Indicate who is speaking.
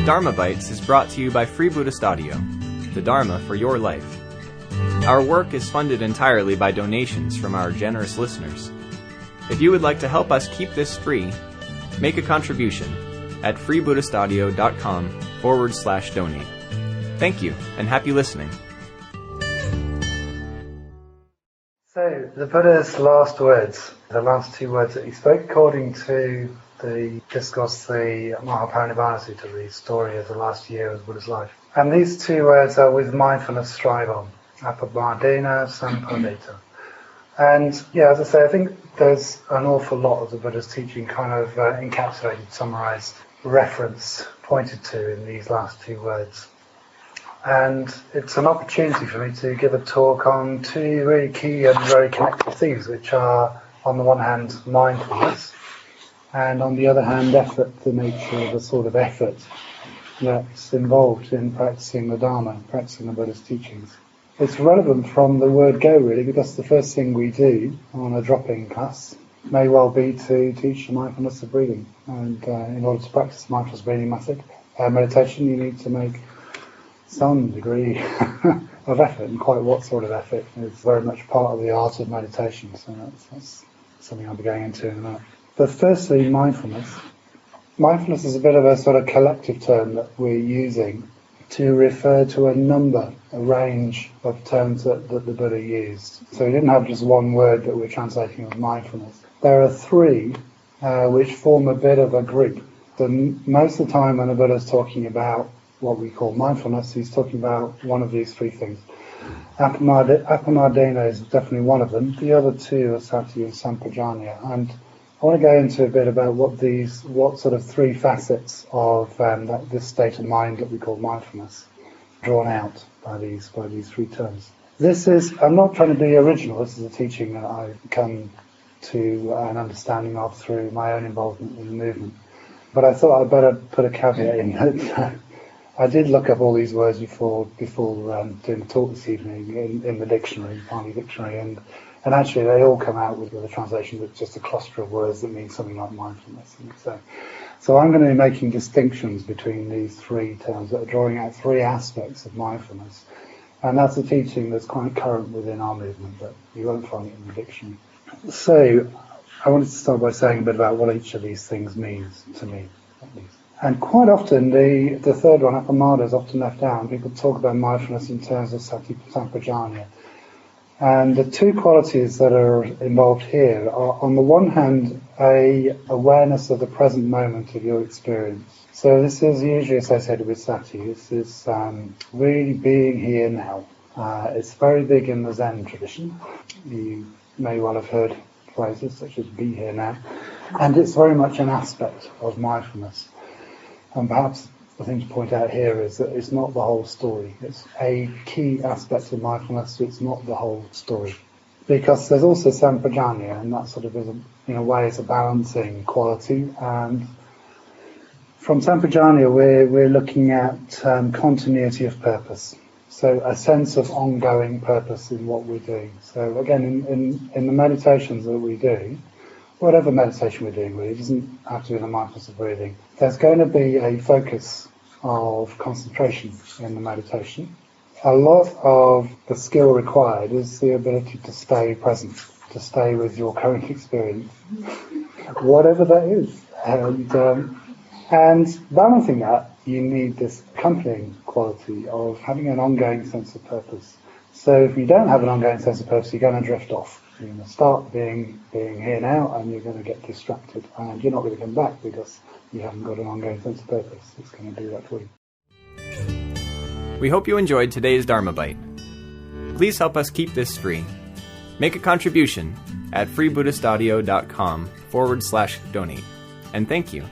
Speaker 1: Dharma Bites is brought to you by Free Buddhist Audio, the Dharma for your life. Our work is funded entirely by donations from our generous listeners. If you would like to help us keep this free, make a contribution at freebuddhistaudio.com/donate. Thank you, and happy listening.
Speaker 2: So, the Buddha's last words, the last two words that he spoke, according to the discourse, the Mahaparinibbana Sutta, the story of the last year of the Buddha's life. And these two words are with mindfulness strive on, Appamadena Sampadeta. And yeah, as I say, I think there's an awful lot of the Buddha's teaching kind of encapsulated, summarized, referenced, pointed to in these last two words. And it's an opportunity for me to give a talk on two really key and very connected themes, which are, on the one hand, mindfulness, and on the other hand, effort, the nature of the sort of effort that's involved in practicing the Dharma, practicing the Buddha's teachings. It's relevant from the word go, really, because the first thing we do on a drop-in class may well be to teach the mindfulness of breathing. And in order to practice mindfulness breathing meditation, you need to make some degree of effort, and quite what sort of effort is very much part of the art of meditation. So that's something I'll be going into in a minute. But firstly, mindfulness. Mindfulness is a bit of a sort of collective term that we're using to refer to a range of terms that the Buddha used. So he didn't have just one word that we're translating as mindfulness. There are three which form a bit of a group. So most of the time when the Buddha is talking about what we call mindfulness, he's talking about one of these three things. Appamadena is definitely one of them. The other two are sati and sampajanya. And I want to go into a bit about what sort of three facets of this state of mind that we call mindfulness, drawn out by these three terms. I'm not trying to be original. This is a teaching that I've come to an understanding of through my own involvement in the movement. But I thought I'd better put a caveat in that I did look up all these words before doing the talk this evening in the dictionary, Pali Dictionary, and actually they all come out with a translation that's just a cluster of words that mean something like mindfulness. And so I'm going to be making distinctions between these three terms that are drawing out three aspects of mindfulness. And that's a teaching that's quite current within our movement, but you won't find it in the dictionary. So I wanted to start by saying a bit about what each of these things means to me, at least. And quite often, the third one, appamada, is often left out. People talk about mindfulness in terms of sati sampajanya. And the two qualities that are involved here are, on the one hand, a awareness of the present moment of your experience. So this is usually associated with sati. This is really being here now. It's very big in the Zen tradition. You may well have heard phrases such as be here now. And it's very much an aspect of mindfulness. And perhaps the thing to point out here is that it's not the whole story. It's a key aspect of mindfulness, it's not the whole story. Because there's also sampajanya, and that sort of is, in a way, is a balancing quality. And from sampajanya, we're looking at continuity of purpose. So a sense of ongoing purpose in what we're doing. So again, in the meditations that we do, whatever meditation we're doing, really, it doesn't have to be the mindfulness of breathing. There's going to be a focus of concentration in the meditation. A lot of the skill required is the ability to stay present, to stay with your current experience, whatever that is. And balancing that, you need this accompanying quality of having an ongoing sense of purpose. So if you don't have an ongoing sense of purpose, you're going to drift off. You're going to start being here now, and you're going to get distracted, and you're not going to come back because you haven't got an ongoing sense of purpose. It's going to do that for you.
Speaker 1: We hope you enjoyed today's Dharma Bite. Please help us keep this free. Make a contribution at freebuddhistaudio.com/donate. And thank you.